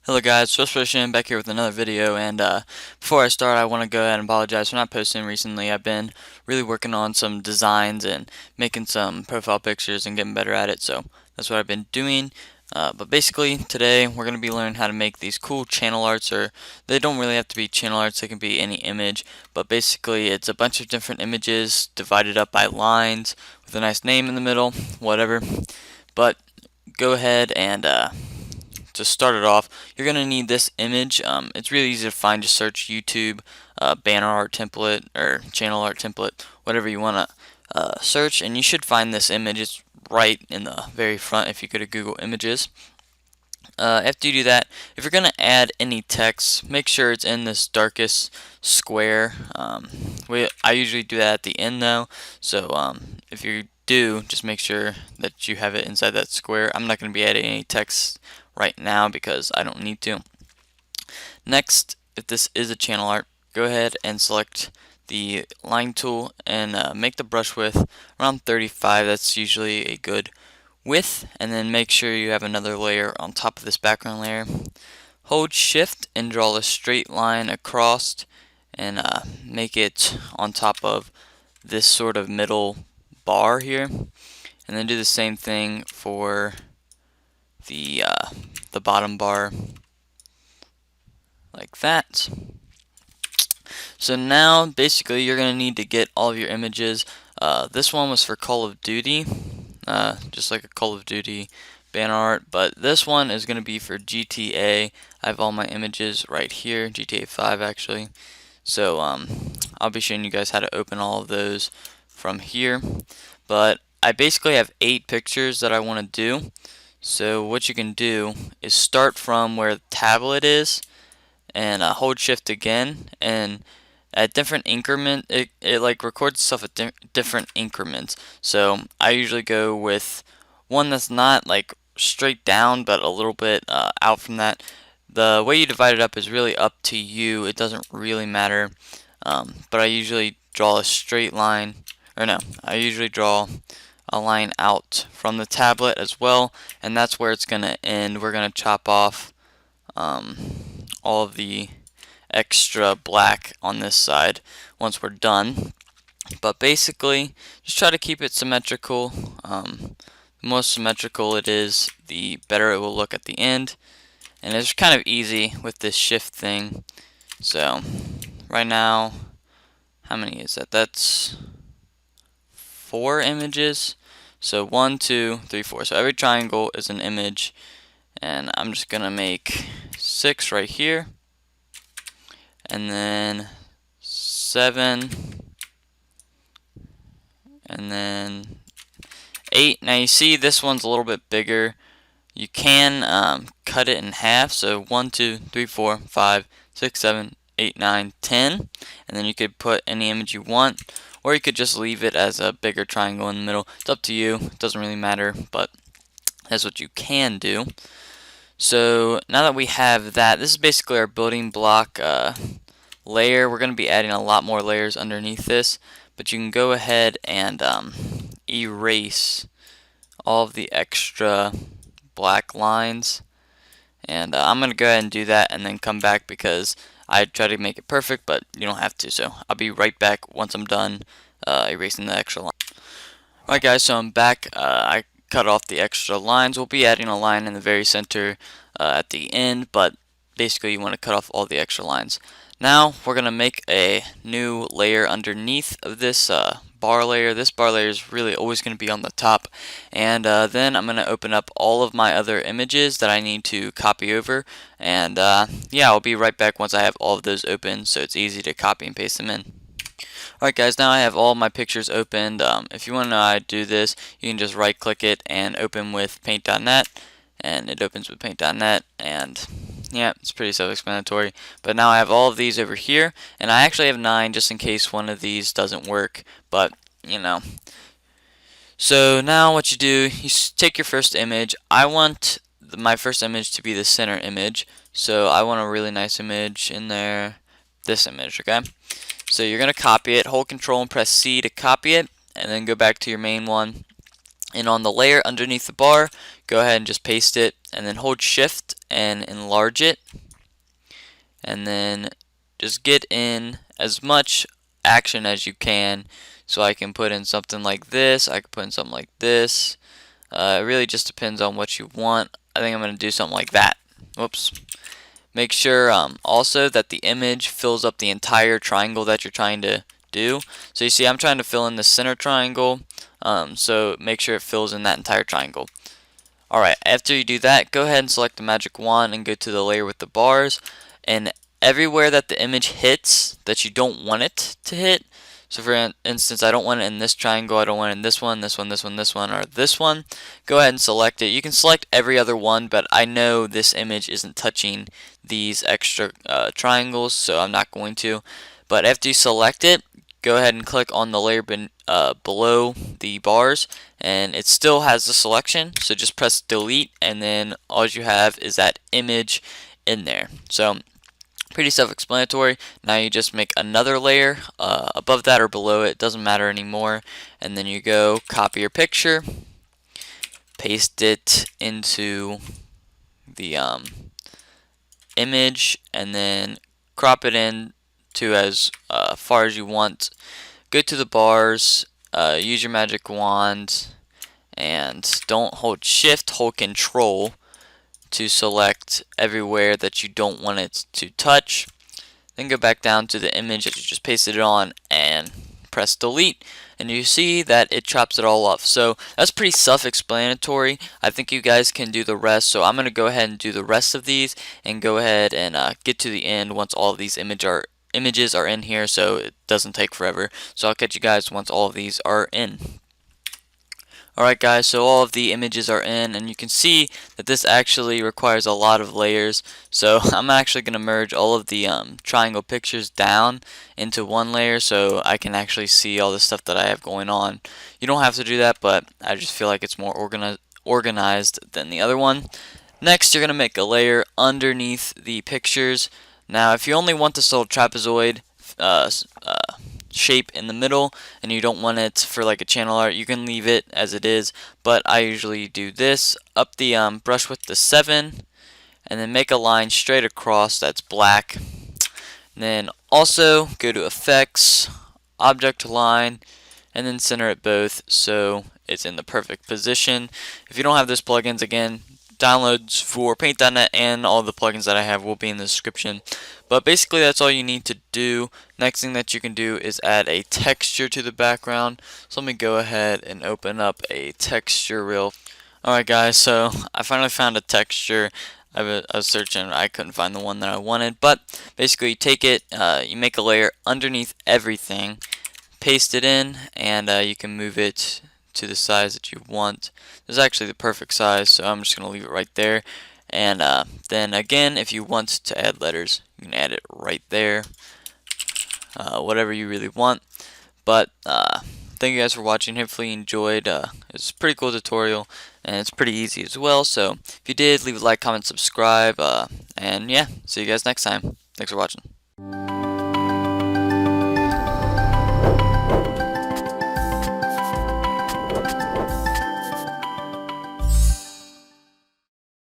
Hello guys, Frustration back here with another video, and before I start I want to go ahead and apologize for not posting recently. I've been really working on some designs and making some profile pictures and getting better at it, so that's what I've been doing. But basically today we're going to be learning how to make these cool channel arts, or they don't really have to be channel arts, they can be any image, but basically it's a bunch of different images divided up by lines with a nice name in the middle, whatever. But go ahead and to start it off, you're going to need this image. It's really easy to find. Just search YouTube banner art template or channel art template, whatever you want to search, and you should find this image. It's right in the very front if you go to Google Images. After you do that, if you're going to add any text, make sure it's in this darkest square. I usually do that at the end though, so if you do, just make sure that you have it inside that square. I'm not going to be adding any text right now because I don't need to. Next, if this is a channel art, go ahead and select the line tool and make the brush width around 35. That's usually a good width, and then make sure you have another layer on top of this background layer. Hold shift and draw a straight line across and make it on top of this sort of middle bar here, and then do the same thing for the bottom bar like that. So now basically you're going to need to get all of your images. This one was for Call of Duty, just like a Call of Duty banner art, but this one is going to be for GTA. I have all my images right here, GTA 5 actually. So I'll be showing you guys how to open all of those from here. But I basically have 8 pictures that I want to do. So what you can do is start from where the tablet is and hold shift again, and at different increment it like records stuff at different increments. So I usually go with one that's not like straight down but a little bit out from that. The way you divide it up is really up to you. It doesn't really matter, but I usually draw a straight line, or no, I usually draw a line out from the tablet as well, and that's where it's going to end. We're going to chop off all of the extra black on this side once we're done. But basically, just try to keep it symmetrical. The more symmetrical it is, the better it will look at the end. And it's kind of easy with this shift thing. So right now, how many is that? That's 4 images. So 1, 2, 3, 4. So every triangle is an image, and I'm just gonna make 6 right here, and then 7, and then 8. Now you see this one's a little bit bigger. You can cut it in half. So 1, 2, 3, 4, 5, 6, 7, 8, 9, 10, and then you could put any image you want. Or you could just leave it as a bigger triangle in the middle. It's up to you. It doesn't really matter, but that's what you can do. So now that we have that, this is basically our building block layer. We're going to be adding a lot more layers underneath this, but you can go ahead and erase all of the extra black lines. And I'm going to go ahead and do that and then come back because I try to make it perfect, but you don't have to. So I'll be right back once I'm done erasing the extra line. Alright guys, so I'm back. I cut off the extra lines. We'll be adding a line in the very center at the end, but basically you want to cut off all the extra lines. Now we're going to make a new layer underneath of this bar layer. This bar layer is really always going to be on the top, and then I'm going to open up all of my other images that I need to copy over, and yeah, I'll be right back once I have all of those open so it's easy to copy and paste them in. Alright guys, now I have all my pictures opened. If you want to know how to do this, you can just right click it and open with paint.net, and it opens with paint.net, and yeah, it's pretty self-explanatory. But now I have all of these over here, and I actually have 9 just in case one of these doesn't work, but you know. So now what you do, you take your first image. I want my first image to be the center image, so I want a really nice image in there, this image, okay? So you're going to copy it, hold control and press C to copy it, and then go back to your main one, And on the layer underneath the bar, go ahead and just paste it, and then hold shift and enlarge it, and then just get in as much action as you can. So I can put in something like this, I can put in something like this. It really just depends on what you want. I think I'm going to do something like that. Whoops. Make sure also that the image fills up the entire triangle that you're trying to do. So you see I'm trying to fill in the center triangle, so make sure it fills in that entire triangle. Alright, after you do that, go ahead and select the magic wand and go to the layer with the bars, and everywhere that the image hits that you don't want it to hit, so for instance, I don't want it in this triangle, I don't want it in this one, this one, this one, this one, or this one, go ahead and select it. You can select every other one, but I know this image isn't touching these extra triangles, so I'm not going to. But after you select it, go ahead and click on the layer below the bars, and it still has the selection, so just press delete, and then all you have is that image in there. So pretty self-explanatory. Now you just make another layer above that or below it, doesn't matter anymore, and then you go copy your picture, paste it into the image, and then crop it in to as far as you want. Go to the bars, use your magic wand, and don't hold shift, hold control to select everywhere that you don't want it to touch. Then go back down to the image that you just pasted it on and press delete, and you see that it chops it all off. So that's pretty self-explanatory. I think you guys can do the rest, so I'm going to go ahead and do the rest of these and go ahead and get to the end once all of these images are in here, so it doesn't take forever. So I'll catch you guys once all of these are in. Alright guys, so all of the images are in, and you can see that this actually requires a lot of layers. So I'm actually going to merge all of the triangle pictures down into one layer so I can actually see all the stuff that I have going on. You don't have to do that, but I just feel like it's more organized than the other one. Next, you're going to make a layer underneath the pictures. Now, if you only want this little trapezoid shape in the middle and you don't want it for like a channel art, you can leave it as it is, but I usually do this. Up the brush with the 7, and then make a line straight across that's black. And then also go to effects, object line, and then center it both so it's in the perfect position. If you don't have those plugins, again, downloads for paint.net and all the plugins that I have will be in the description. But basically that's all you need to do. Next thing that you can do is add a texture to the background. So let me go ahead and open up a texture reel. Alright guys, so I finally found a texture. I was searching, I couldn't find the one that I wanted, but basically you take it, you make a layer underneath everything, paste it in, and you can move it to the size that you want. This is actually the perfect size, so I'm just going to leave it right there. And then again, if you want to add letters, you can add it right there, whatever you really want. But thank you guys for watching. Hopefully you enjoyed. It's a pretty cool tutorial, and it's pretty easy as well. So if you did, leave a like, comment, subscribe, and yeah, see you guys next time. Thanks for watching.